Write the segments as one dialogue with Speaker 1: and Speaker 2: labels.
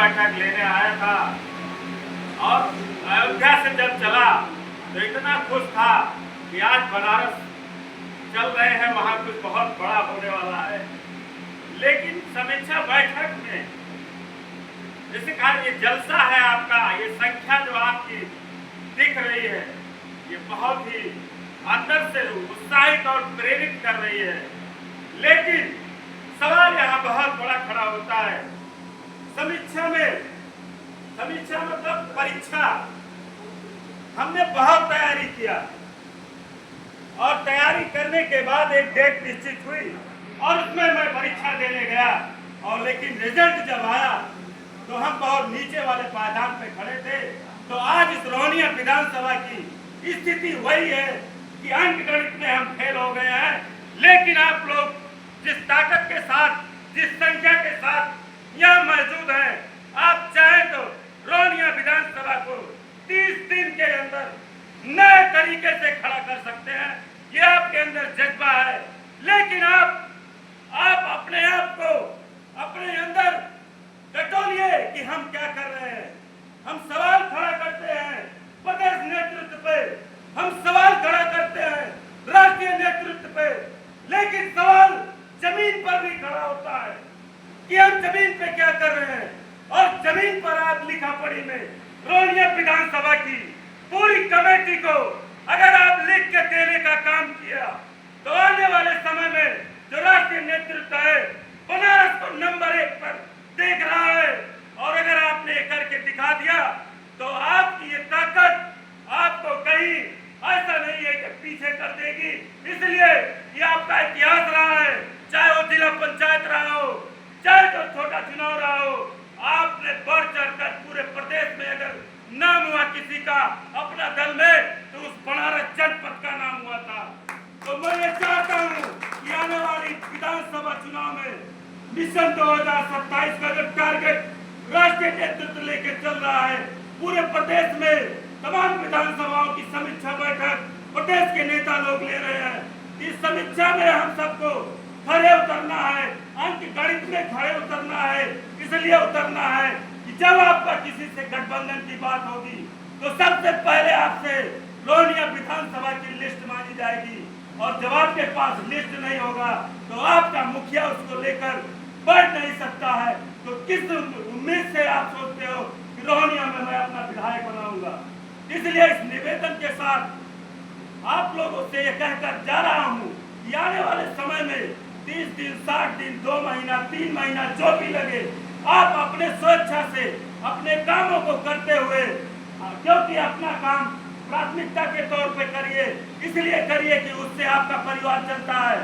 Speaker 1: बैठक लेने आया था और अयोध्या से जब चला तो इतना खुश था कि आज बनारस चल रहे हैं, वहां कुछ बहुत बड़ा होने वाला है। लेकिन समीक्षा बैठक में जैसे कहा, ये जलसा है आपका, ये संख्या जो आपकी दिख रही है ये बहुत ही अंदर से उत्साहित और प्रेरित कर रही है। लेकिन सवाल यहाँ बहुत बड़ा खड़ा होता है। समीक्षा मतलब परीक्षा। हमने बहुत तैयारी किया और तैयारी करने के बाद एक डेट निश्चित हुई और उसमें मैं परीक्षा देने गया और लेकिन रिजल्ट जब आया तो हम बहुत नीचे वाले पायदान पे खड़े थे। तो आज इस रोहनिया विधानसभा की स्थिति वही है कि अंक गणित में हम फेल हो गए हैं। लेकिन आप लोग जिस ताकत के साथ, जिस संख्या के साथ यहाँ मौजूद हैं, आप चाहें तो रोहनिया विधानसभा को 30 दिन के अंदर नए तरीके से खड़ा कर सकते हैं। ये आपके अंदर जज्बा है। लेकिन आप अपने आप को अपने अंदर टटोलिए कि हम क्या कर रहे हैं। हम सवाल खड़ा करते हैं प्रदेश नेतृत्व पे, हम सवाल खड़ा करते हैं राष्ट्रीय नेतृत्व पे, लेकिन सवाल जमीन पर भी खड़ा होता है कि हम जमीन पे क्या कर रहे हैं। और जमीन पर आप लिखा पढ़ी में रोहनिया विधानसभा की पूरी कमेटी को अगर आप लिख के देने का काम किया तो आने वाले समय में जो राष्ट्रीय नेतृत्व है बनारस को नंबर 1 पर देख रहा है। और अगर आपने ये करके दिखा दिया तो आपकी ये ताकत आपको कहीं ऐसा नहीं है कि पीछे कर देगी। इसलिए ये आपका इतिहास रहा है, चाहे वो जिला पंचायत रहा हो, चाहे तो छोटा चुनाव रहा हो, आपने बढ़ चढ़कर पूरे प्रदेश में अगर नाम हुआ किसी का अपना दल में तो उस बनारस जनपद का नाम हुआ था। तो मैं ये चाहता हूँ कि आने वाली विधानसभा चुनाव में मिशन 2027 का जो टारगेट राष्ट्रीय नेतृत्व लेके चल रहा है, पूरे प्रदेश में तमाम विधानसभाओं की समीक्षा बैठक प्रदेश के नेता लोग ले रहे हैं। इस समीक्षा में हम सबको खड़े उतरना है, अंक गणित में खड़े उतरना है। इसलिए उतरना है कि जब आपका किसी से गठबंधन की बात होगी तो सबसे पहले आपसे रोहनिया विधानसभा की लिस्ट मांगी जाएगी और जब आपके पास लिस्ट नहीं होगा तो आपका मुखिया उसको लेकर बढ़ नहीं सकता है। तो किस उम्मीद से आप सोचते हो कि रोहनिया में मैं अपना विधायक बनाऊंगा। इसलिए इस निवेदन के साथ आप लोगों से यह कहकर जा रहा हूं कि आने वाले समय में 30 दिन, 60 दिन, 2 महीना, 3 महीना जो भी लगे, आप अपने स्वेच्छा से अपने कामों को करते हुए, क्योंकि अपना काम प्राथमिकता के तौर पे करिए, इसलिए करिए कि उससे आपका परिवार चलता है।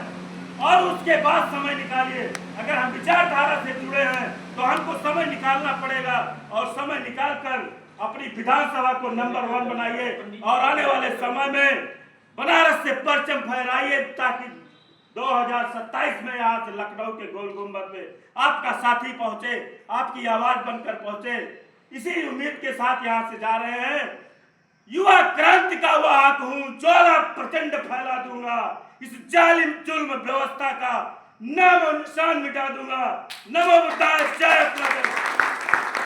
Speaker 1: और उसके बाद समय निकालिए। अगर हम विचारधारा से जुड़े हैं तो हमको समय निकालना पड़ेगा और समय निकालकर अपनी विधानसभा को नंबर 1 बनाइए और आने वाले समय में बनारस से परचम फहराइए ताकि 2027 में यहाँ से लखनऊ के गोल गुंबद में आपका साथी पहुंचे, आपकी आवाज बनकर पहुंचे। इसी उम्मीद के साथ यहाँ से जा रहे हैं। युवा क्रांति का वाहक हूं, ज्वाला प्रचंड फैला दूंगा, इस जालिम जुल्म व्यवस्था का नाम और निशान मिटा दूंगा। नमो बुद्धाय, जय प्रजा।